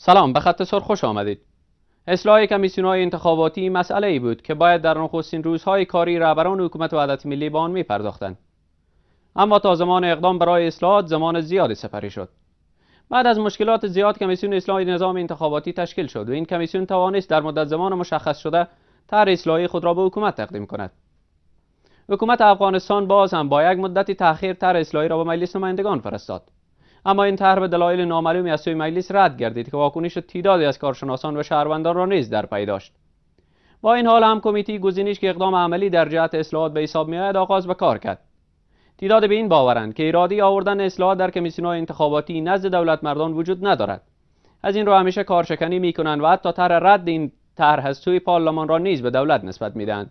سلام، به خط سر خوش آمدید. اصلاح کمیسیون‌های انتخاباتی مسئله‌ای بود که باید در نخستین روزهای کاری رهبران حکومت وحدت ملی به آن می‌پرداختند. اما تا زمان اقدام برای اصلاحات زمان زیادی سپری شد. بعد از مشکلات زیاد کمیسیون اصلاح نظام انتخاباتی تشکیل شد و این کمیسیون توانست در مدت زمان مشخص شده طرح اصلاحی خود را به حکومت تقدیم کند. حکومت افغانستان باز هم با یک مدتی تأخیر طرح اصلاحی را به مجلس نمایندگان فرستاد. اما این طرح به دلایل نامعلومی از سوی مجلس رد گردید که واکنش تعدادی از کارشناسان و شهروندان را نیز در پی داشت. با این حال هم کمیته گزینش که اقدام عملی در جهت اصلاحات به حساب می‌آید آغاز به کار کرد. تعداد به این باورند که اراده آوردن اصلاحات در کمیسیون‌های انتخاباتی نزد دولت مردان وجود ندارد. از این رو همیشه کارشکنی می‌کنند و حتی طرح رد این طرح از سوی پارلمان را نیز به دولت نسبت می‌دهند.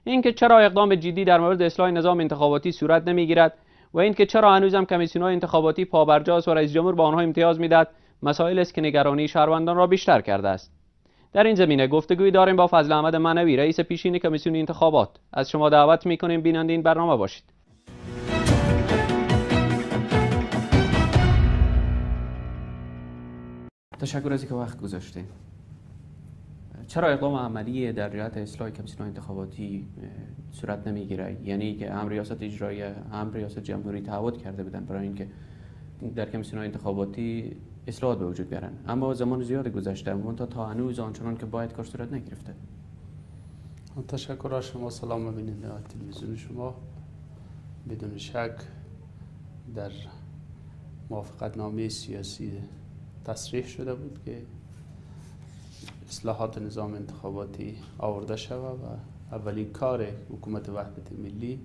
اینکه چرا اقدام جدی در مورد اصلاح نظام انتخاباتی صورت نمی‌گیرد و اینکه چرا هنوز هم کمیسیون‌های انتخاباتی پابرجاست و رئیس جمهور به آنها امتیاز می‌دهد، مسائل است که نگرانی شهروندان را بیشتر کرده است. در این زمینه گفتگوی داریم با فضل احمد منوی، رئیس پیشین کمیسیون انتخابات. از شما دعوت می‌کنیم بیننده این برنامه باشید. تشکر از اینکه وقت گذاشتید. چرا اقدام عملی در جهت اصلاح کمیسیون انتخاباتی صورت نمیگیره؟ یعنی که هم ریاست اجراییه هم ریاست جمهوری تعهد کرده بودن برای اینکه در کمیسیون انتخاباتی اصلاحات به وجود بیارن، اما زمان زیاد گذشته و تا هنوز آنچنان که باید کار صورت نگرفته. تشکر از شما. سلام بیننده تلویزیون شما. بدون شک در موافقتنامه سیاسی تصریح شده بود که اصلاحات نظام انتخاباتی آورده شود و اولین کار حکومت وحدت ملی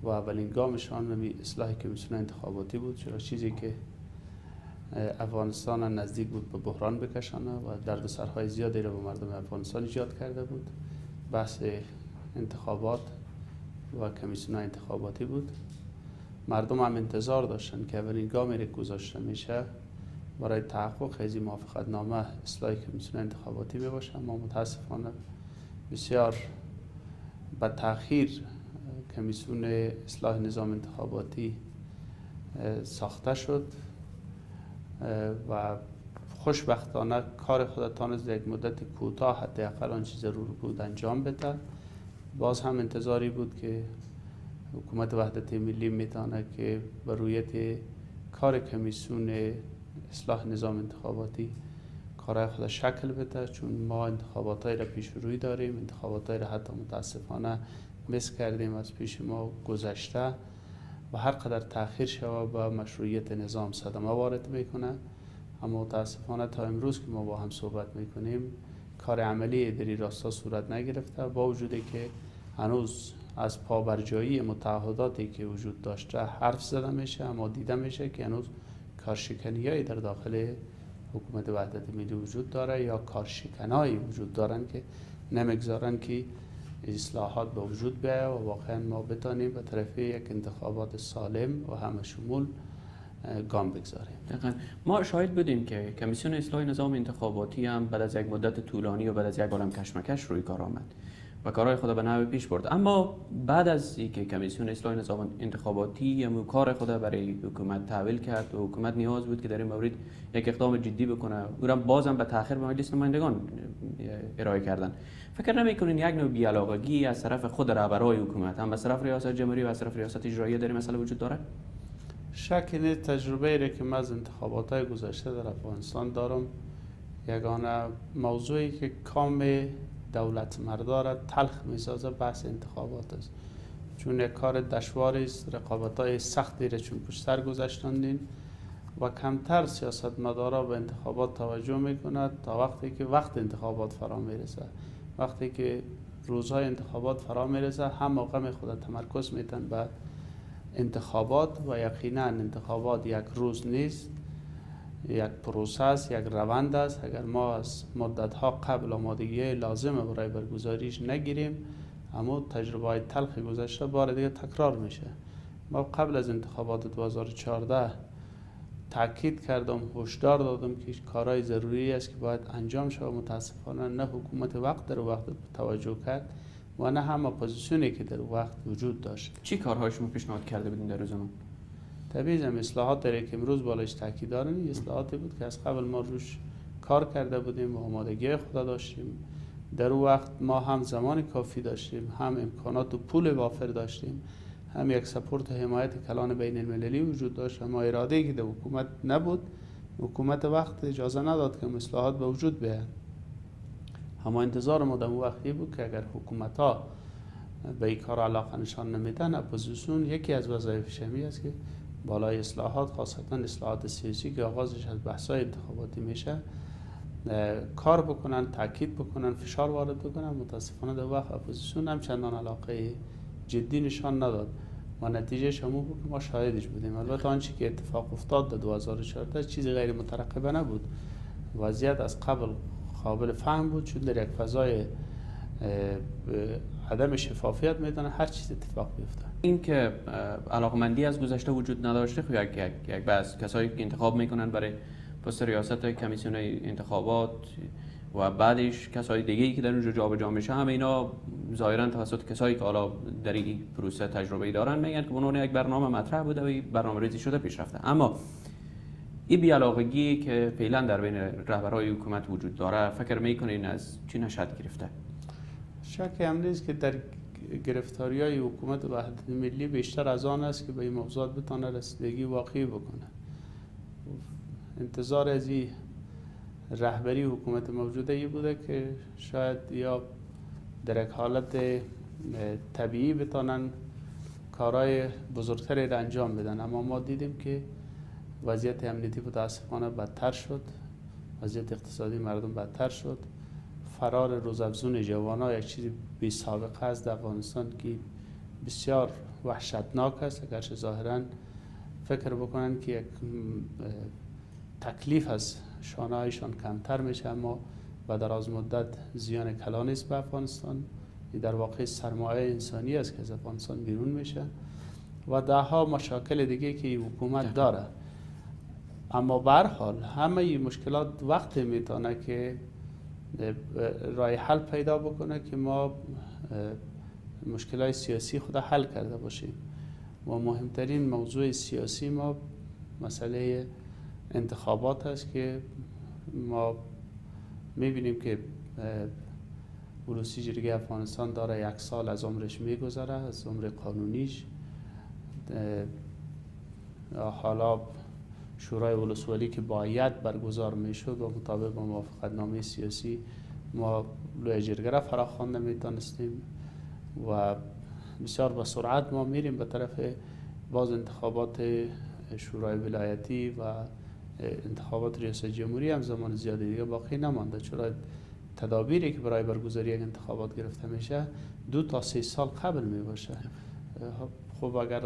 و اولین گامشان اصلاح کمیسیون انتخاباتی بود، چرا چیزی که افغانستان نزدیک بود به بحران بکشانه و دردسرهای زیادی را به مردم افغانستان ایجاد کرده بود. بحث انتخابات و کمیسیون انتخاباتی بود. مردم هم انتظار داشتن که اولین گامی را گذاشته میشه برای تحقق از این موافقتنامه اصلاح کمیسیون انتخاباتی میباشه، اما متاسفانه بسیار با تأخیر کمیسیون اصلاح نظام انتخاباتی ساخته شد و خوشبختانه کار خود تانست در یک مدت کوتاه حداقل آن چیز رو بود انجام بده. باز هم انتظاری بود که حکومت وحدت ملی میتونه که به رویت کار کمیسیون اصلاح نظام انتخاباتی کارهای خود شکل بده، چون ما انتخاباتای را پیش روی داریم، انتخاباتای را حتی متاسفانه مس کردیم از پیش ما گذشته و هر قدر تأخیر شود به مشروعیت نظام صدمه وارد میکنه. اما متاسفانه تا امروز که ما با هم صحبت میکنیم کار عملی در این راستا صورت نگرفته، با وجودی که هنوز از پابرجایی متعهداتی که وجود داشته حرف زده میشه، اما دیده میشه که هنوز کارشکنیایی در داخل حکومت وحدت ملی وجود داره یا کارشکنایی وجود دارن که نمیگذارن که اصلاحات به وجود بیاید و واقعا ما بتانیم به طرف یک انتخابات سالم و همه شمول گام بگذاریم. دقیقاً ما شاهد بودیم که کمیسیون اصلاح نظام انتخاباتی هم بعد از یک مدت طولانی و بعد از یک عالم کشمکش روی کار آمد و کارهای خود به نحو پیش برد. اما بعد از اینکه کمیسیون اصلاح نظام انتخاباتی کار خود برای حکومت تحویل کرد و حکومت نیاز بود که در این مورد یک اقدام جدی بکنه، او را بازم به تأخیر به مجلس نمایندگان ارائه کردن. فکر نمی‌کنین یک نوع بی‌علاقگی از طرف خود رهبرای حکومت هم از طرف ریاست جمهوری و از طرف ریاست اجراییه در این مسئله وجود داره؟ شک نیست. تجربه ای که من از انتخابات‌های گذشته در افغانستان دارم، یگانه موضوعی که کام دولت مردار تلخ میسازه بحث انتخابات است، چون یک کار دشواری است، رقابت‌های سختی را چون پشت سر گذاشتندین و کمتر سیاستمدارا به انتخابات توجه میکند تا وقتی که وقت انتخابات فرا میرسه. وقتی که روزهای انتخابات فرا میرسه هم موقع خود تمرکز میتن به انتخابات و یقینا انتخابات یک روز نیست، یک پروسه است، یک روند است. اگر ما از مدت‌ها قبل آمادگی لازم برای برگزاریش نگیریم، اما تجربه های تلخ گذشته بار دیگه تکرار میشه. ما قبل از انتخابات 2014 تاکید کردم، هشدار دادم که کارهای ضروری است که باید انجام شود. متاسفانه نه حکومت وقت در وقت توجه کرد و نه هم اپوزیسیونی که در وقت وجود داشت. چی کارهای شما پیشنهاد کرده بودین در زمان؟ طبیعی اصلاحات داره که امروز بالایش تاکید دارن، این اصلاحاتی بود که از قبل ما روش کار کرده بودیم و آمادگی خدا داشتیم. در اون وقت ما هم زمان کافی داشتیم، هم امکانات و پول وافر داشتیم، هم یک سپورت و حمایت کلان بین المللی وجود داشت. اما اراده که در حکومت نبود، حکومت وقت اجازه نداد که اصلاحات به وجود بیاید. اما انتظار ما در اون وقتی بود که اگر حکومت ها به این کار علاقه نشان نمیدن، اپوزیسیون یکی از وظایفش همی است که بالای اصلاحات، خاصتا اصلاحات سیاسی که آغازش از بحث‌های انتخاباتی میشه، کار بکنن، تاکید بکنن، فشار وارد بکنن. متاسفانه در وقت اپوزیسیون هم چندان علاقه جدی نشان نداد و نتیجه شما بود که ما شاهدش بودیم. البته آنچه که اتفاق افتاد در 2014 چیزی غیر مترقبه نبود، وضعیت از قبل قابل فهم بود، چون در یک فضای عدم شفافیت میتونه هر چیز اتفاق بیفته. این که علاقمندی از گذشته وجود نداشته، خب یک بعض کسایی که انتخاب میکنن برای پست ریاست کمیسیون انتخابات و بعدش کسای دیگه‌ای که در اونجا جابجا میشه، همه اینا ظاهرا توسط کسایی که حالا در این پروسه تجربه دارن میگن که اونها یک برنامه مطرح بوده و برنامه‌ریزی شده پیش رفته. اما این بی‌علاقگی که فعلا در بین رهبرهای حکومت وجود داره، فکر میکنین از چی نشأت گرفته؟ شک هم نیست که در گرفتاری‌های حکومت وحدت ملی بیشتر از آن است که به این موضوعات بتونه رسیدگی واقعی بکنه. انتظار از این رهبری حکومت موجوده ای بوده که شاید یا در یک حالت طبیعی بتونن کارهای بزرگتری را انجام بدن، اما ما دیدیم که وضعیت امنیتی متاسفانه بدتر شد، وضعیت اقتصادی مردم بدتر شد، فرار روزافزون جوانان یک چیز بی سابقه است در افغانستان که بسیار وحشتناک است. اگرچه ظاهرا فکر بکنن که یک تکلیف از شانه‌هایشان کمتر میشه، اما و دراز مدت زیان کلان است به افغانستان. این در واقع سرمایه انسانی است که از افغانستان بیرون میشه و ده ها مشاکل دیگه که این حکومت داره. اما به هر حال همه این مشکلات وقت میتونه که راه حل پیدا بکنه که ما مشکلات سیاسی خود حل کرده باشیم. و مهمترین موضوع سیاسی ما مسئله انتخابات است که ما میبینیم که ولوسی جرگه افغانستان داره 1 سال از عمرش میگذره، از عمر قانونیش. حالا شورای ولسوالی که باید برگزار میشد و مطابق با موافقتنامه سیاسی ما لوی جرگه را فراخوانده میتونستیم و بسیار با سرعت ما میریم به طرف باز انتخابات شورای ولایتی و انتخابات ریاست جمهوری. هم زمان زیادی دیگه باقی نمانده، چرا تدابیری که برای برگزاری یک انتخابات گرفته میشه 2 تا 3 سال قبل می باشه. خب اگر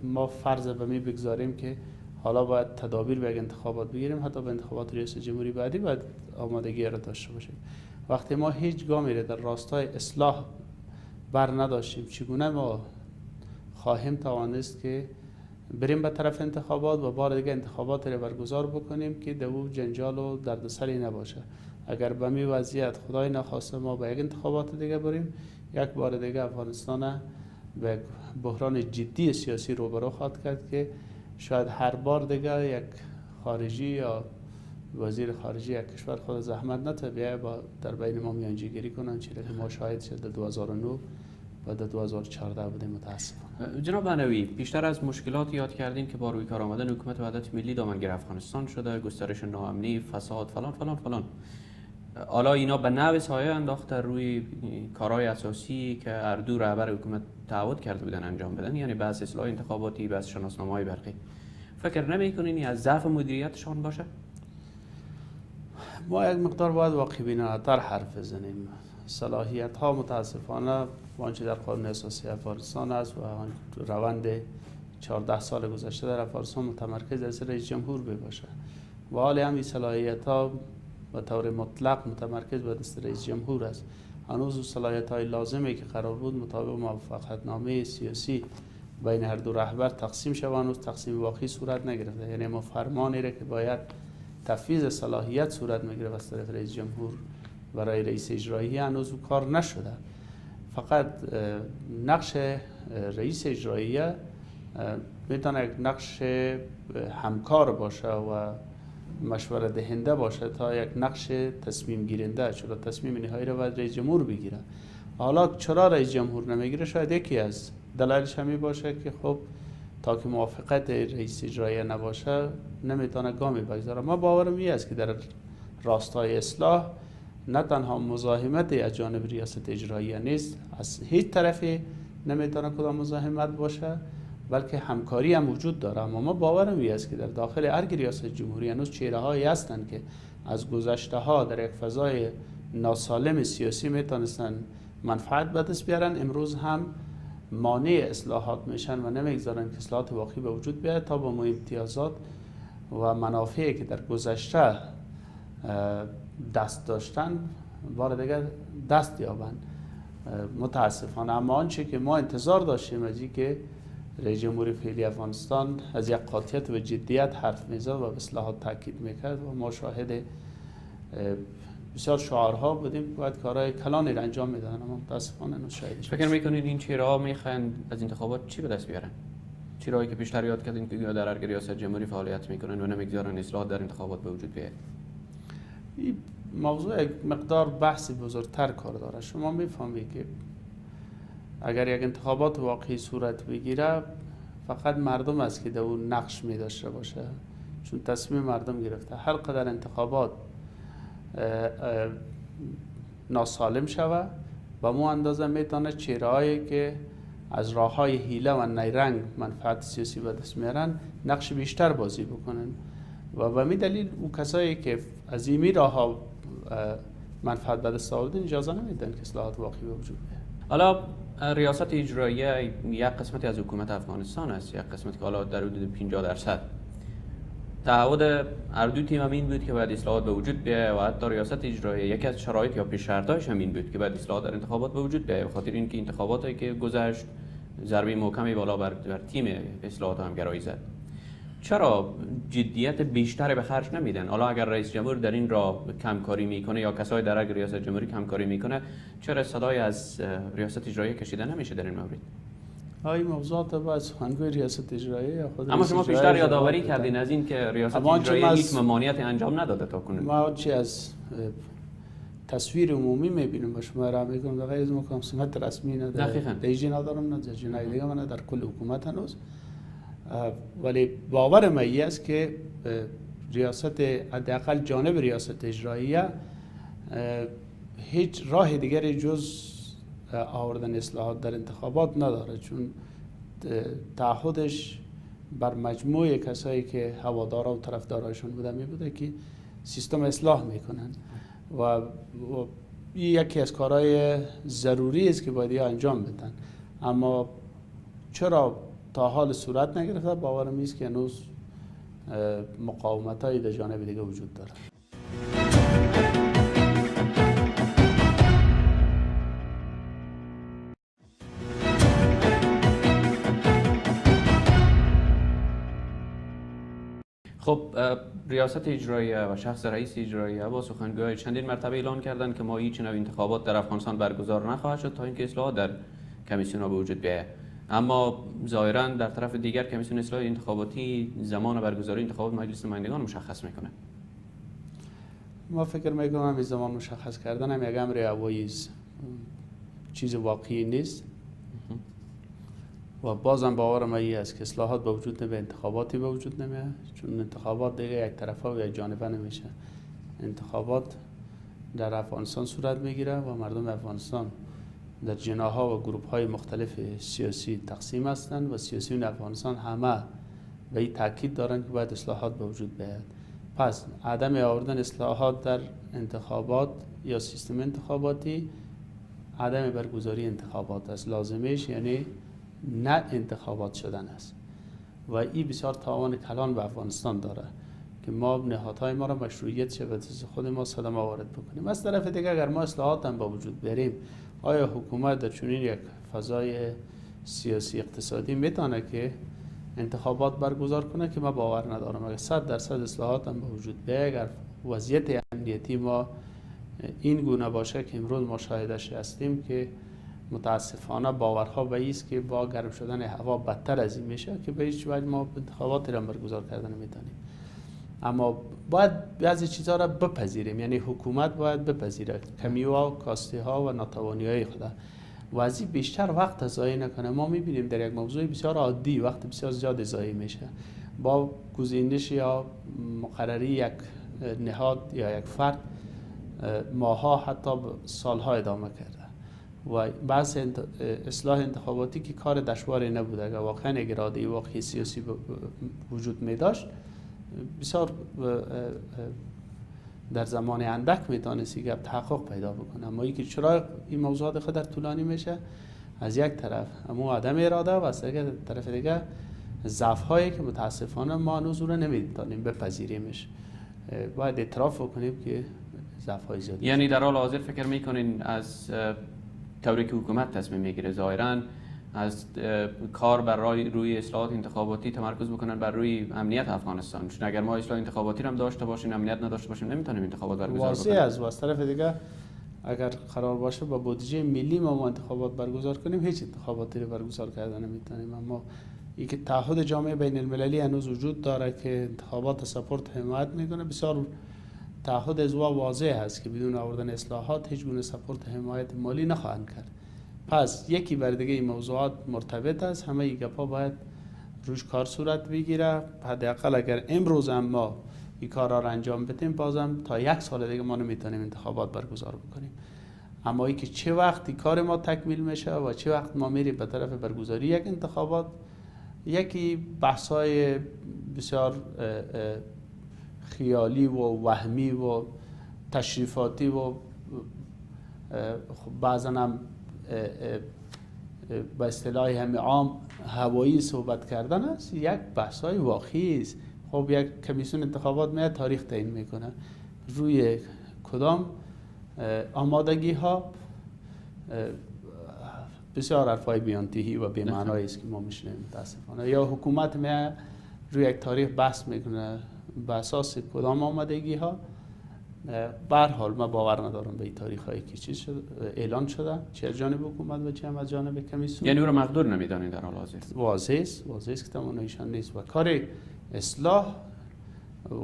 ما فرض به می بگذاریم که حالا باید تدابیر به یک انتخابات بگیریم، حتی به انتخابات ریاست جمهوری بعدی باید آمادگی را داشته باشیم. وقتی ما هیچ گامی را در راستای اصلاح بر نداشتیم، چگونه ما خواهیم توانست که بریم به طرف انتخابات و بار دیگه انتخابات را برگزار بکنیم که دو جنجال و دردسری نباشه؟ اگر به می وضعیت خدای نخواسته ما به یک انتخابات دیگه بریم، یک بار دیگه افغانستان به بحران جدی سیاسی روبرو خواهد کرد که شاید هر بار دیگه یک خارجی یا وزیر خارجه یک کشور خود زحمت نتبیه با در بین ما میانجیگری کنن، چیزی که ما شاهد شد در 2009 و در 2014 بودیم متاسفانه. جناب بنوی، بیشتر از مشکلات یاد کردین که با روی کار آمدن حکومت وحدت ملی دامنگیر افغانستان شده، گسترش ناامنی، فساد، فلان فلان فلان. حالا اینا به نوع سایه انداخته روی کارهای اساسی که اردو رهبر حکومت تعهد کرده بودن انجام بدن، یعنی بحث اصلاح انتخاباتی، بحث شناسنامه‌های برقی. فکر نمی‌کنین از ضعف مدیریتشان باشه؟ ما یک مقدار باید واقع بینانه‌تر حرف بزنیم. صلاحیت ها متاسفانه آنچه در قانون اساسی افغانستان است و روند 14 سال گذشته در افغانستان متمرکز از رئیس جمهور باشه و حالی هم این صلاحیت ها به طور مطلق متمرکز به دست رئیس جمهور است. هنوز صلاحیت های لازمی که قرار بود مطابق موافقتنامه سیاسی بین هر دو رهبر تقسیم شود، هنوز تقسیم واقعی صورت نگرفته. یعنی ما فرمانی را که باید تفویض صلاحیت صورت میگیره از طرف رئیس جمهور برای رئیس اجرایی هنوز کار نشده. فقط نقش رئیس اجرایی میتونه یک نقش همکار باشه و مشوره دهنده باشه تا یک نقش تصمیم گیرنده، چرا تصمیم نهایی رو باید رئیس جمهور بگیره. حالا چرا رئیس جمهور نمیگیره؟ شاید یکی از دلایلش همی باشه که خب تا که موافقت رئیس اجرایی نباشه نمیتونه گامی بگذاره. ما باورم این است که در راستای اصلاح نه تنها مزاحمت از جانب ریاست اجرایی نیست، از هیچ طرفی نمیتونه کدام مزاحمت باشه، بلکه همکاری هم وجود داره. اما ما باورم این است که در داخل هر ریاست جمهوری هنوز چهره‌هایی هستند که از گذشته ها در یک فضای ناسالم سیاسی میتونستن منفعت به دست بیارن، امروز هم مانع اصلاحات میشن و نمیگذارن که اصلاحات واقعی به وجود بیاد تا با امتیازات و منافعی که در گذشته دست داشتن بار دیگر دست یابند. متاسفانه اما آنچه که ما انتظار داشتیم از که رئیس جمهور فعلی افغانستان از یک قاطعیت و جدیت حرف میزد و به اصلاحات تاکید میکرد و ما شاهد بسیار شعارها بودیم باید کارهای کلانی را انجام میدادن، اما متاسفانه نشاهدش. فکر میکنید این چهره‌ها میخوان از انتخابات چی به دست بیارن؟ چهره‌هایی که پیشتر یاد کردین که در هر ریاست جمهوری فعالیت میکنن و نمیگذارن اصلاحات در انتخابات به وجود بیاد؟ این موضوع یک مقدار بحث بزرگتر کار داره. شما میفهمید که اگر یک انتخابات واقعی صورت بگیره فقط مردم است که در اون نقش می داشته باشه، چون تصمیم مردم گرفته. هر قدر انتخابات ناسالم شوه و مو اندازه میتونه چهره‌هایی که از راه‌های حیله و نیرنگ منفعت سیاسی به دست میارن نقش بیشتر بازی بکنن و به می دلیل او کسایی که از این راه‌ها منفعت به دست آوردن اجازه نمیدن که اصلاحات واقعی به وجود بیاد. حالا ریاست اجراییه یک قسمتی از حکومت افغانستان است، یک قسمتی که حالا در حدود 50% تعهد هر دو تیم هم این بود که باید اصلاحات به وجود بیاید و حتی ریاست اجراییه یکی از شرایط یا پیش شرطایش هم این بود که باید اصلاحات در انتخابات به وجود بیاید، به خاطر اینکه انتخاباتی که گذشت ضربه محکمی بالا بر تیم اصلاحات هم گرایی زد. چرا جدیت بیشتری به خرج نمیدن؟ حالا اگر رئیس جمهور در این راه کمکاری میکنه یا کسای در ریاست جمهوری کمکاری میکنه، چرا صدای از ریاست اجرایی کشیده نمیشه در این مورد؟ این موضوعات باید سخنگوی ریاست اجرایی یا خود اما شما پیشتر یادآوری کردین از این که ریاست اجرایی هیچ ممانعتی انجام نداده تا کنون. ما چی از تصویر عمومی میبینیم و شما را میگم در غیر از مکان سمت رسمی نداره، دیجی ندارم، نه جنایی دیگه من در کل حکومت هنوز. ولی باور من است که ریاست حداقل جانب ریاست اجراییه هیچ راه دیگری جز آوردن اصلاحات در انتخابات نداره، چون تعهدش بر مجموعه کسایی که هوادارا و طرفدارایشون بوده می بوده که سیستم اصلاح میکنن و یکی از کارهای ضروری است که باید انجام بدن. اما چرا تا حال صورت نگرفته؟ باورم است که هنوز مقاومت‌های در جانب دیگه وجود داره. خب ریاست اجراییه و شخص رئیس اجراییه با سخنگوی چندین مرتبه اعلان کردند که ما هیچ نوع انتخابات در افغانستان برگزار نخواهد شد تا اینکه اصلاحات در کمیسیون به وجود بیاید. اما ظاهرا در طرف دیگر کمیسیون اصلاح انتخاباتی زمان برگزاری انتخابات مجلس نمایندگان مشخص میکنه. ما فکر میکنم این زمان مشخص کردن هم یک امر هوایی چیز واقعی نیست و بازم باورم این است که اصلاحات به وجود نمیاد، انتخاباتی به وجود نمیاد، چون انتخابات دیگه یک طرفه و یک جانبه نمیشه. انتخابات در افغانستان صورت میگیره و مردم افغانستان در جناح‌ها و گروه‌های مختلف سیاسی تقسیم هستند و سیاسیون افغانستان همه به این تاکید دارند که باید اصلاحات به وجود بیاید. پس عدم آوردن اصلاحات در انتخابات یا سیستم انتخاباتی عدم برگزاری انتخابات است. لازمش یعنی نه انتخابات شدن است و این بسیار تاوان کلان به افغانستان داره که ما نهادهای ما را مشروعیت شبه خود ما صدمه وارد بکنیم. از طرف دیگه اگر ما اصلاحات هم با وجود بریم، آیا حکومت در چنین یک فضای سیاسی اقتصادی میتونه که انتخابات برگزار کنه؟ که ما باور ندارم. اگر 100% اصلاحات هم با وجود بیاید، اگر وضعیت امنیتی ما این گونه باشه که امروز ما شاهدش هستیم که متاسفانه باورها به است که با گرم شدن هوا بدتر از این میشه که به هیچ وجه ما انتخابات را برگزار کردن نمیتونیم. اما باید بعضی چیزها را بپذیریم، یعنی حکومت باید بپذیره کمی ها، کاسته ها و ناتوانی های خود و از این بیشتر وقت ضایع نکنه. ما میبینیم در یک موضوع بسیار عادی وقت بسیار زیاد ضایع میشه با گزینش یا مقرری یک نهاد یا یک فرد، ماها حتی سالها ادامه کرده و بحث اصلاح انتخاباتی که کار دشواری نبوده. اگر واقعا اراده واقعی سیاسی وجود می داشت بسیار در زمان اندک میتونستی که تحقق پیدا بکنه. اما اینکه چرا این موضوعات خود طولانی میشه، از یک طرف اما عدم اراده و از طرف دیگه ضعف هایی که متاسفانه ما هنوز رو نمیتونیم بپذیریمش. باید اعتراف بکنیم که ضعف های زیادی. یعنی در حال حاضر فکر میکنین از طوری که حکومت تصمیم میگیره ظاهراً از کار بر روی اصلاحات انتخاباتی تمرکز بکنن بر روی امنیت افغانستان، چون اگر ما اصلاح انتخاباتی هم داشته باشیم امنیت نداشته باشیم نمیتونیم انتخابات برگزار واضح بکنیم. از طرف دیگه اگر قرار باشه با بودجه ملی ما انتخابات برگزار کنیم هیچ انتخاباتی رو برگزار کردن نمیتونیم. اما اینکه تعهد جامعه بین المللی هنوز وجود داره که انتخابات سپورت حمایت میکنه، بسیار تعهد از واضح است که بدون آوردن اصلاحات هیچ گونه سپورت حمایت مالی نخواهند کرد. پس یکی بر دیگه این موضوعات مرتبط است، همه این گپا باید روش کار صورت بگیره. حداقل اگر امروز ما این کارا را انجام بدیم بازم تا یک سال دیگه ما نمیتونیم انتخابات برگزار بکنیم. اما اینکه چه وقتی کار ما تکمیل میشه و چه وقت ما میریم به طرف برگزاری یک انتخابات، یکی بحث‌های بسیار خیالی و وهمی و تشریفاتی و بعضا هم به اصطلاح همه عام هوایی صحبت کردن است. یک بحث‌های واقعی است. خب یک کمیسیون انتخابات میاد تاریخ تعیین میکنه روی کدام آمادگی ها، بسیار حرفای بیانتهی و بی‌معنایی است که ما میشنویم متاسفانه. یا حکومت میاد روی یک تاریخ بحث میکنه به اساس کدام آمادگی ها. به هر حال من باور ندارم به این تاریخ هایی که چیز شد اعلان شده، چه از جانب حکومت و چه هم از جانب کمیسیون. یعنی او رو مقدور نمیدانید در حال حاضر؟ واضح است که تمام نیست و کار اصلاح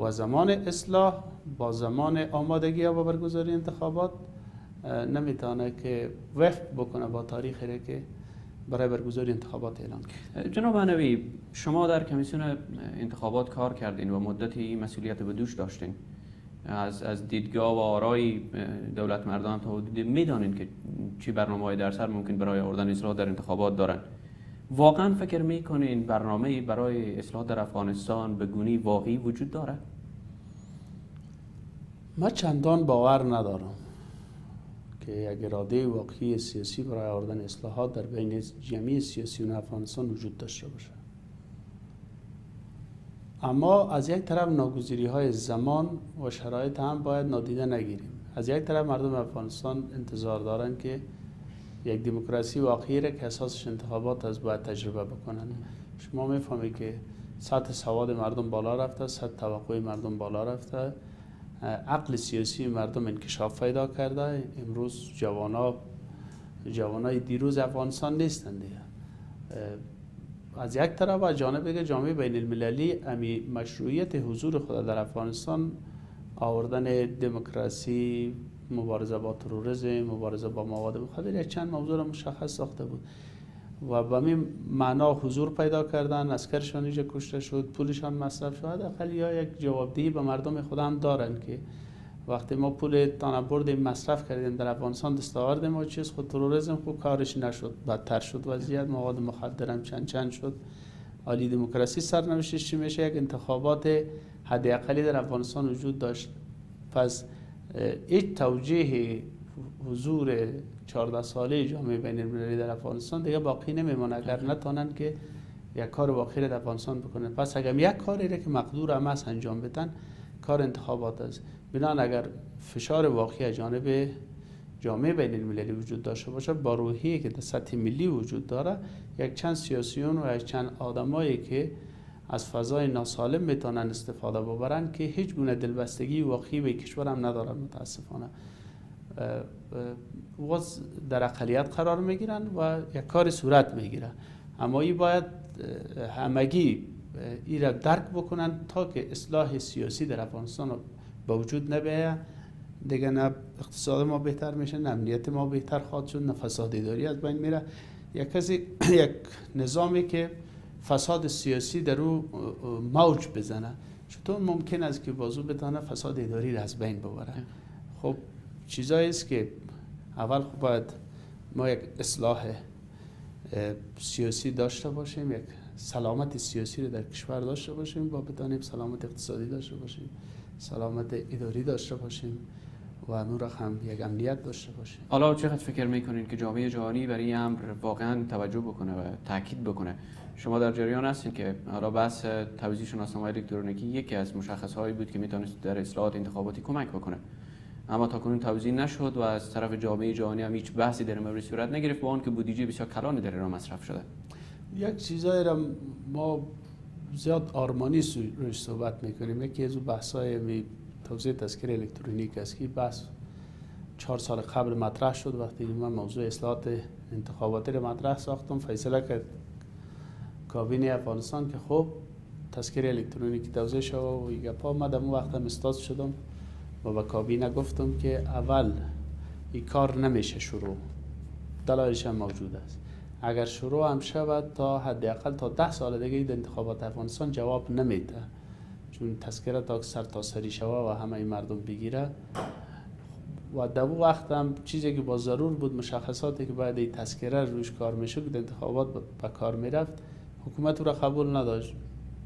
و زمان اصلاح با زمان آمادگی ها و برگزاری انتخابات نمیتونه که وفق بکنه با تاریخی که برای برگزاری انتخابات اعلان کرد. جناب عنوی، شما در کمیسیون انتخابات کار کردین و مدتی این مسئولیت به دوش داشتین. از دیدگاه و آرای دولت مردم تا حدودی میدانین که چی برنامه‌های در سر ممکن برای آوردن اصلاح در انتخابات دارن. واقعا فکر میکنین برنامه‌ای برای اصلاح در افغانستان به گونه‌ای واقعی وجود داره؟ من چندان باور ندارم که یک اراده واقعی سیاسی برای آوردن اصلاحات در بین جمعی سیاسیون افغانستان وجود داشته باشه. اما از یک طرف ناگزیری های زمان و شرایط هم باید نادیده نگیریم. از یک طرف مردم افغانستان انتظار دارن که یک دموکراسی واقعی را که اساسش انتخابات از باید تجربه بکنن. شما میفهمید که سطح سواد مردم بالا رفته، سطح توقع مردم بالا رفته، عقل سیاسی مردم انکشاف پیدا کرده. امروز جوانای دیروز افغانستان نیستند دیگه. از یک طرف و جانب دیگه جامعه بین المللی امی مشروعیت حضور خود در افغانستان، آوردن دموکراسی، مبارزه با تروریسم، مبارزه با مواد مخدر، یک چند موضوع را مشخص ساخته بود و به این معنا حضور پیدا کردن، عسکرشان اینجا کشته شد، پولشان مصرف شد. حداقل یا یک جوابدهی به مردم خود هم دارن که وقتی ما پول تانبرد مصرف کردیم در افغانستان دستاورد ما چیز، خود تروریسم خوب کارش نشد، بدتر شد وضعیت، مواد مخدر هم چند شد. عالی دموکراسی سرنوشتش چی میشه؟ یک انتخابات حداقلی در افغانستان وجود داشت. پس این توجیه حضور 14 ساله جامعه بین المللی در افغانستان دیگه باقی نمیمونه اگر نتونن که یک کار واقعی در افغانستان بکنن. پس اگر یک کاری را که مقدور هم است انجام بدن، کار انتخابات است. بنابراین اگر فشار واقعی از جانب جامعه بین المللی وجود داشته باشه، با روحیه که در سطح ملی وجود داره، یک چند سیاسیون و یک چند آدمایی که از فضای ناسالم میتونن استفاده ببرن که هیچ گونه دلبستگی واقعی به کشور هم ندارن متاسفانه. واس در اقلیت قرار میگیرن و یک کار صورت میگیره. اما این باید همگی این را درک بکنن تا که اصلاح سیاسی در افغانستان به وجود نبیه، دیگه نه اقتصاد ما بهتر میشه، نه امنیت ما بهتر خواهد شد، نه فساد اداری از بین میره. یک نظامی که فساد سیاسی در او موج بزنه، چطور ممکن است که بازو بتانه فساد اداری را از بین ببره؟ خب چیزایی است که اول باید ما یک اصلاح سیاسی داشته باشیم، یک سلامت سیاسی رو در کشور داشته باشیم و بتانیم سلامت اقتصادی داشته باشیم، سلامت اداری داشته باشیم و امور هم یک امنیت داشته باشیم. حالا چقدر فکر میکنین که جامعه جهانی برای این امر واقعا توجه بکنه و تاکید بکنه؟ شما در جریان هستین که حالا بحث توزیع شناسنامه الکترونیکی یکی از مشخصهایی بود که میتونست در اصلاحات انتخاباتی کمک بکنه، اما تاکنون توزیع نشد و از طرف جامعه جهانی هم هیچ بحثی در مورد صورت نگرفت، با آنکه بودجه بسیار کلانی در ایران مصرف شده. یک چیزایی را ما زیاد آرمانی روش صحبت میکنیم. یکی از بحث‌های توزیع تذکره الکترونیک است که بحث 4 سال قبل مطرح شد. وقتی من موضوع اصلاحات انتخاباتی را مطرح ساختم، فیصله کرد کابینه افغانستان که خب تذکره الکترونیکی توزیع شد و یک پا آمدم. اون وقت هم استاد شدم و به کابینه گفتم که اول این کار نمیشه شروع، دلایلش هم موجود است. اگر شروع هم شود تا حداقل تا 10 سال دیگه این انتخابات افغانستان جواب نمیده، چون تذکره تا سرتاسری شود و همه مردم بگیره. و در اون وقت هم چیزی که با ضرور بود، مشخصاتی که باید این تذکره روش کار میشد که انتخابات به کار میرفت، حکومت رو قبول نداشت.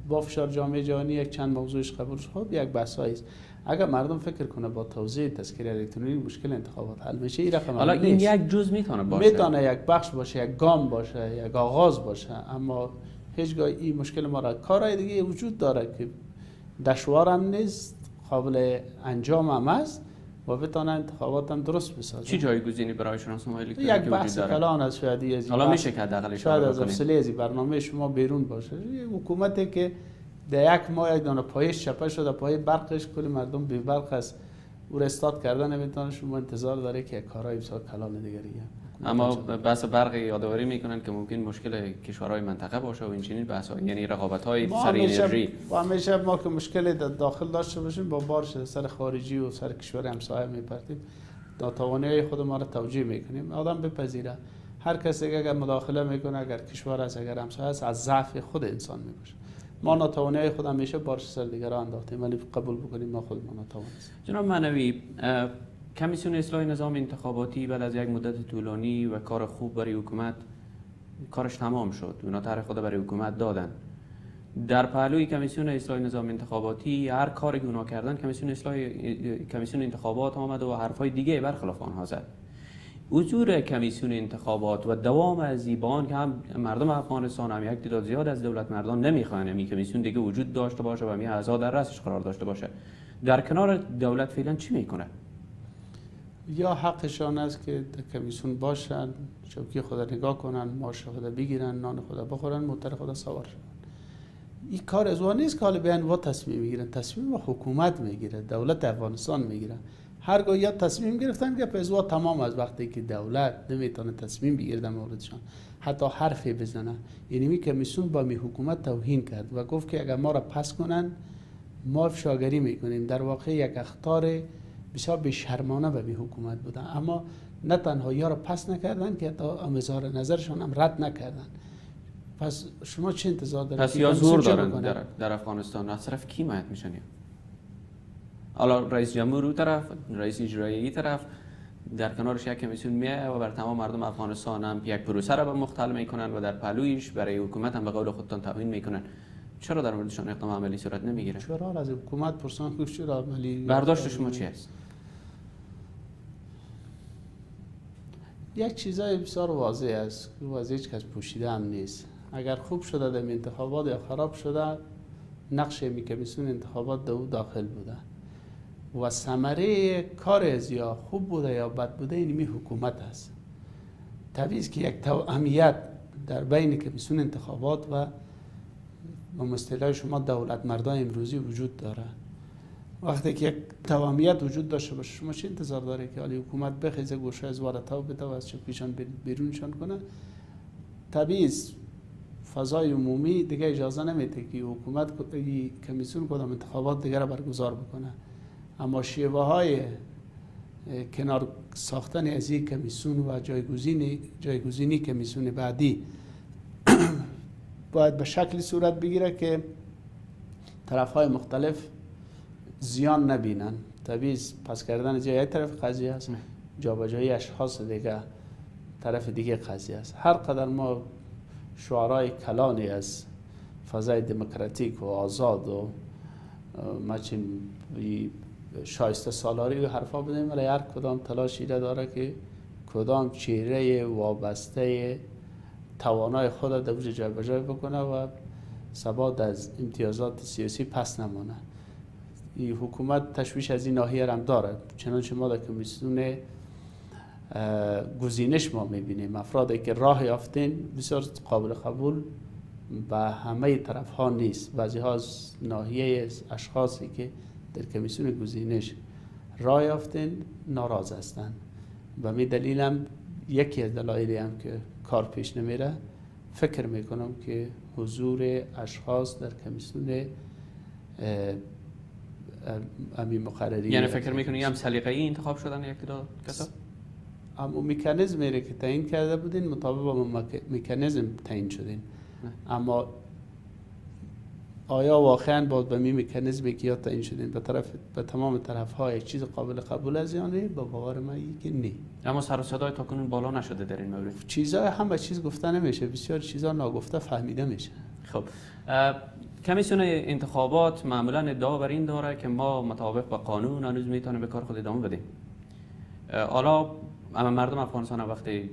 با فشار جامعه جهانی یک چند موضوعش قبول شد. خب یک بحثایی است. اگر مردم فکر کنه با توزیع تذکره الکترونیک مشکل انتخابات حل میشه، این رقم حالا این یک جز میتونه باشه، میتونه یک بخش باشه، یک گام باشه، یک آغاز باشه، اما هیچگاه این مشکل ما را کارهای دیگه وجود داره که دشوار هم نیست، قابل انجام هم است و بتونه انتخابات هم درست بسازه. چی جایگزینی برای شناسنامه الکترونیکی وجود داره؟ یک بحث کلان از شاید حالا میشه که حداقل شاید از افسلی از برنامه شما بیرون باشه. حکومتی که در یک ماه یک دانه پایش چپه شده، پای برقش کل مردم بی برق است، او را استاد کردن نمیتونه، شما انتظار داره که کارهای بسیار کلان دیگریه. اما بحث برق یادآوری میکنن که ممکن مشکل کشورهای منطقه باشه و این چنین بحث‌ها، یعنی رقابت‌های سر انرژی. و همیشه ما که مشکل داخل داشته باشیم با بارش سر خارجی و سر کشور همسایه میپرتیم، ناتوانی خود ما را توجیه میکنیم. آدم بپذیره هر کسی اگر مداخله میکنه، اگر کشور است، اگر همسایه است، از ضعف خود انسان میباشه. ما ناتوانی خود همیشه بارش سر دیگران انداختیم، ولی قبول بکنیم ما خود ما ناتوان است. جناب معنوی، کمیسیون اصلاح نظام انتخاباتی بعد از یک مدت طولانی و کار خوب برای حکومت کارش تمام شد. اونا طرح خود برای حکومت دادن. در پهلوی کمیسیون اصلاح نظام انتخاباتی هر کاری که اونا کردن، کمیسیون انتخابات آمد و حرفای دیگه برخلاف آنها زد. حضور کمیسیون انتخابات و دوام از زیبان که هم مردم افغانستان هم یک تعداد زیاد از دولت مردان نمیخوان این کمیسیون دیگه وجود داشته باشه و می اعضا در رأسش قرار داشته باشه، در کنار دولت فعلا چی میکنه؟ یا حقشان است که کمیسیون باشن، چوکی خود نگاه کنن، معاش خود بگیرن، نان خود بخورن، موتر خود سوار شن. این کار از وان نیست که حالا بیان و تصمیم میگیرن. تصمیم حکومت میگیره، دولت افغانستان میگیره. هرگاه یا تصمیم گرفتن که پزوا تمام از وقتی که دولت نمیتونه تصمیم بگیره در موردشان، حتی حرفی بزنه. یعنی می کمیسیون با می حکومت توهین کرد و گفت که اگر ما را پس کنن ما افشاگری میکنیم. در واقع یک اخطار بسیار بی‌شرمانه به حکومت بودن. اما نه تنها یا را پس نکردن که حتی اظهار نظرشان هم رد نکردن. پس شما چه انتظار دارید؟ پس یا زور دارن در افغانستان، از طرف کی حمایت میشن؟ حالا رئیس جمهور اون طرف، رئیس اجرایی این طرف، در کنارش یک کمیسیون میه و بر تمام مردم افغانستان هم یک پروسه را مختل میکنن و در پهلویش برای حکومت هم به قول خودتان توهین میکنن. چرا در موردشان اقدام عملی صورت نمیگیره؟ چرا از حکومت پرسان که چرا عملی؟ برداشت شما چی است؟ یک چیزای بسیار واضح است که واضح هیچ کس پوشیده هم نیست. اگر خوب شده در انتخابات یا خراب شده، نقش کمیسیون انتخابات در داخل بوده و ثمره کار از یا خوب بوده یا بد بوده اینمی حکومت است. طبیعی است که یک توأمیت در بین کمیسیون انتخابات و به اصطلاح شما دولت مردان امروزی وجود داره وقتی که یک تمامیت وجود داشته باشه شما چه انتظار داره که حالی حکومت بخیزه گوشه از وارتا بده و از چپیشان بیرونشان کنه؟ طبیعی فضای عمومی دیگه اجازه نمیده که حکومت کمیسیون کدام انتخابات دیگر برگزار بکنه. اما شیوه های کنار ساختن از یک کمیسیون و جایگزینی کمیسیون بعدی باید به شکلی صورت بگیره که طرف های مختلف زیان نبینن. طبیعی پس کردن جای طرف قضیه است، جابجایی اشخاص دیگه طرف دیگه قضیه است. هر قدر ما شعارهای کلانی از فضای دموکراتیک و آزاد و مچین شایسته سالاری و حرفا بدیم، ولی هر کدام تلاشی داره که کدام چهره وابسته توانای خود در وجه جای بجای بکنه و ثبات از امتیازات سیاسی پس نمانه. این حکومت تشویش از این ناحیه هم داره، چنانچه ما در کمیسیون گزینش ما میبینیم افرادی که راه یافتین بسیار قابل قبول به همه طرف ها نیست. بعضی ها از ناحیه اشخاصی که در کمیسیون گزینش راه یافتین ناراض هستند. و می دلیل هم یکی از دلایلی هم که کار پیش نمیره، فکر میکنم که حضور اشخاص در کمیسیون امی مقرری، یعنی فکر میکنی هم سلیقه‌ای انتخاب شدن یک دو کسا؟ اما مکانیزمی که تعیین کرده بودین مطابق با مکانیزم تعیین شدین. اما آیا واقعا باید به می مکانیزمی که یا تعیین شدین به تمام طرف های چیز قابل قبول از یعنی با باور من که نه. اما سر و صدای تاکنون بالا نشده در این مورد. چیزا همه چیز گفته نمیشه، بسیار چیزا ناگفته فهمیده میشه. خب کمیسیون انتخابات معمولا ادعا بر این داره که ما مطابق با قانون هنوز میتونیم به کار خود ادامه بدیم. حالا اما مردم افغانستان وقتی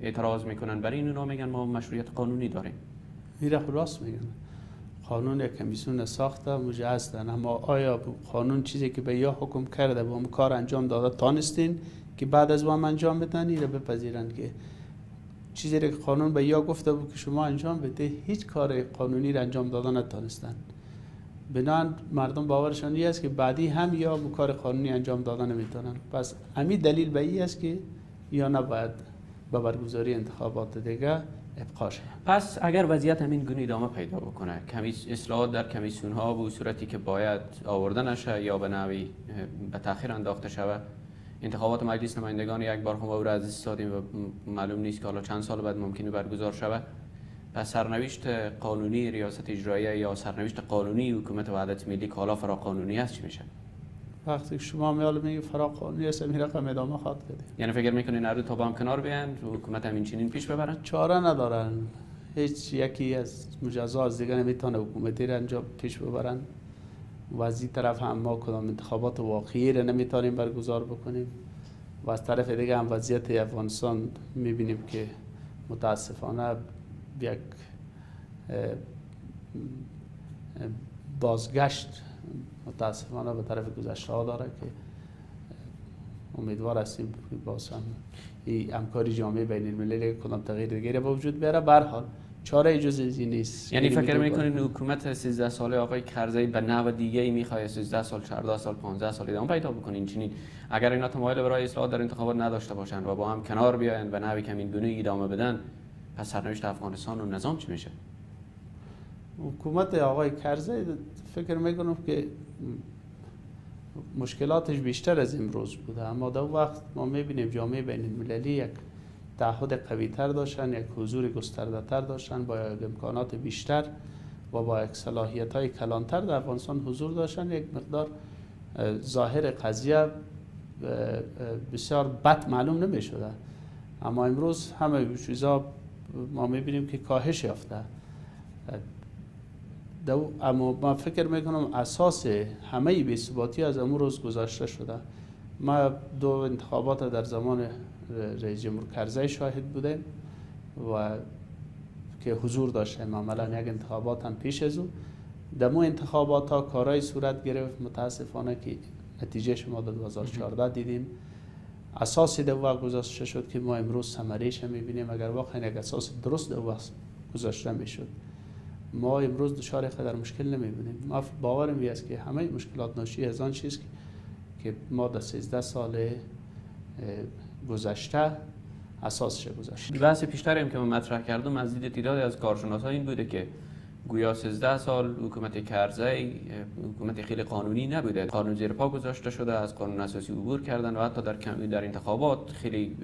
اعتراض میکنن برای این اونا میگن ما مشروعیت قانونی داریم. میره خلاص میگن قانون یک کمیسیون ساخته مجهزن، اما آیا قانون چیزی که به یا حکم کرده با کار انجام داده تانستین که بعد از وام انجام بدن ایره بپذیرن که چیزی که قانون به یا گفته بود که شما انجام بده هیچ کار قانونی را انجام دادن نتانستن. بنان مردم باورشان این است که بعدی هم یا کار قانونی انجام دادن نمیتونن. پس همین دلیل به این است که یا نباید به برگزاری انتخابات دیگه ابقا شد. پس اگر وضعیت همین گونه ادامه پیدا بکنه، اصلاحات در کمیسیون ها به صورتی که باید آورده نشه یا به نوعی به تاخیر انداخته شود، انتخابات مجلس نمایندگان یک بار هم او را از دست دادیم و معلوم نیست که حالا چند سال بعد ممکنه برگزار شود، پس سرنوشت قانونی ریاست اجراییه یا سرنوشت قانونی حکومت وحدت ملی که حالا فرا قانونی است چی میشه؟ وقتی شما میگید فرا قانونی است این رقم ادامه خواهد بده. یعنی فکر میکنین هر دو تا با هم کنار بیان و حکومت همین چنین پیش ببرن؟ چاره ندارن. هیچ یکی از مجزا از دیگه نمیتونه حکومتی را انجام پیش ببرن. و از این طرف هم ما کدام انتخابات واقعی را نمیتونیم برگزار بکنیم و از طرف دیگه هم وضعیت افغانستان میبینیم که متاسفانه یک بازگشت متاسفانه به طرف گذشته ها داره که امیدوار هستیم که باز هم این همکاری جامعه بین المللی کدام تغییر دیگری به وجود بیاره. به هر حال چاره جز این نیست. یعنی فکر میکنین حکومت 13 ساله آقای کرزی به نحو دیگه ای میخواد 13 سال 14 سال 15 سال ادامه پیدا بکنین چنین اگر اینا تمایل برای اصلاحات در انتخابات نداشته باشن و با هم کنار بیاین و نحوی که این گونه ادامه بدن، پس سرنوشت افغانستان و نظام چی میشه؟ حکومت آقای کرزی فکر میکنم که مشکلاتش بیشتر از امروز بوده، اما در وقت ما میبینیم جامعه بین المللی یک تعهد قوی تر داشتن، یک حضور گسترده تر داشتن، با یک امکانات بیشتر و با یک صلاحیت های کلانتر در افغانستان حضور داشتن. یک مقدار ظاهر قضیه بسیار بد معلوم نمی شده، اما امروز همه چیزا ما میبینیم که کاهش یافته. اما من فکر میکنم اساس همه بی‌ثباتی از امروز گذشته شده. ما دو انتخابات در زمان رئیس جمهور کرزی شاهد بودیم و که حضور داشتیم. عملا یک انتخابات هم پیش از او در مو انتخابات ها کارهای صورت گرفت متاسفانه که نتیجه شما در 2014 دیدیم. اساسی در وقت گذاشته شد که ما امروز ثمره‌اش میبینیم. اگر واقعا یک اساس درست در وقت گذاشته میشد ما امروز دچار در مشکل نمیبینیم. ما باورم است که همه مشکلات ناشی از آن چیز که ما در 13 سال گذشته اساسش گذاشت. بحث پیشتریم که من مطرح کردم از دید تعدادی از کارشناسا این بوده که گویا 13 سال حکومت کرزی حکومت خیلی قانونی نبوده، قانون زیر پا گذاشته شده، از قانون اساسی عبور کردن و حتی در انتخابات خیلی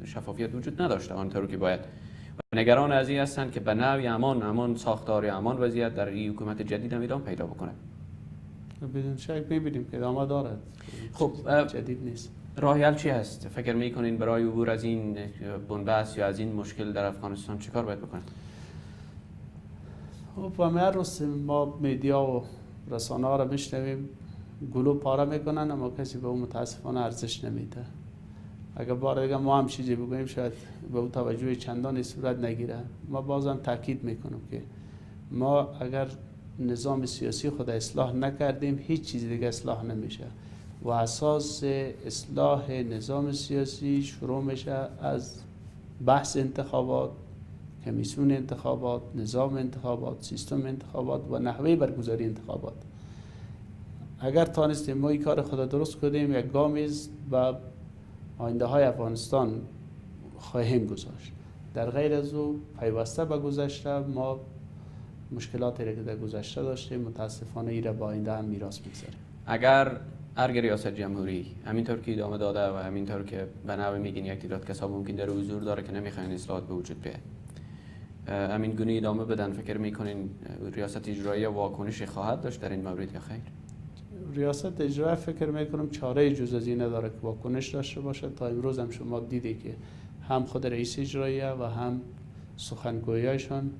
شفافیت وجود نداشته آنطور که باید. نگران از این هستند که به نوعی امان ساختار امان وضعیت در این حکومت جدید هم ادامه پیدا بکنه. بدون شک می‌بینیم که ادامه دارد. خب جدید نیست. راه حل چی هست؟ فکر می‌کنین برای عبور از این بنبست یا از این مشکل در افغانستان چیکار باید بکنه؟ خب و هر روز ما میدیا و رسانه ها را میشنویم گلو پاره میکنن، اما کسی به اون متاسفانه ارزش نمیده. اگر بار دیگه ما هم چیزی بگوییم شاید به اون توجه چندانی صورت نگیره. ما بازم تاکید میکنم که ما اگر نظام سیاسی خود اصلاح نکردیم هیچ چیز دیگه اصلاح نمیشه و اساس اصلاح نظام سیاسی شروع میشه از بحث انتخابات، کمیسیون انتخابات، نظام انتخابات، سیستم انتخابات و نحوه برگزاری انتخابات. اگر تانستیم ما این کار خود درست کنیم یک گامی و آینده های افغانستان خواهیم گذاشت. در غیر از او پیوسته به گذشته ما مشکلاتی را که در گذشته داشتیم متاسفانه ای را با آینده هم میراث میگذاریم. اگر ارگ ریاست جمهوری همینطور که ادامه داده و همینطور که به نوع میگین یک تعداد کسا ممکن در حضور داره که نمیخواین اصلاحات به وجود بیاد، همین گونه ادامه بدن، فکر میکنین ریاست اجرایی واکنش خواهد داشت در این مورد یا خیر؟ ریاست اجرایی فکر میکنم چاره جز از این نداره که واکنش داشته باشه. تا امروز هم شما دیدی که هم خود رئیس اجرایی و هم سخنگویایشان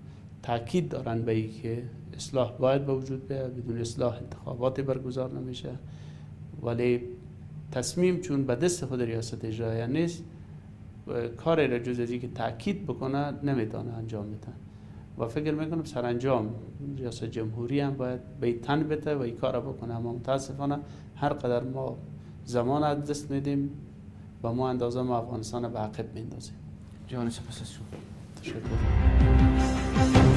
تاکید دارن به این که اصلاح باید به وجود بیاد، بدون اصلاح انتخاباتی برگزار نمیشه. ولی تصمیم چون به دست خود ریاست اجرایی نیست، کاری را جز از این که تاکید بکنه نمیتونه انجام بده و فکر میکنم سرانجام ریاست جمهوری هم باید به تن بده و این کار بکنه. اما متاسفانه هر قدر ما زمان از دست میدیم و ما اندازه ما افغانستان به عقب میندازیم. جان سپاس از شما. تشکر.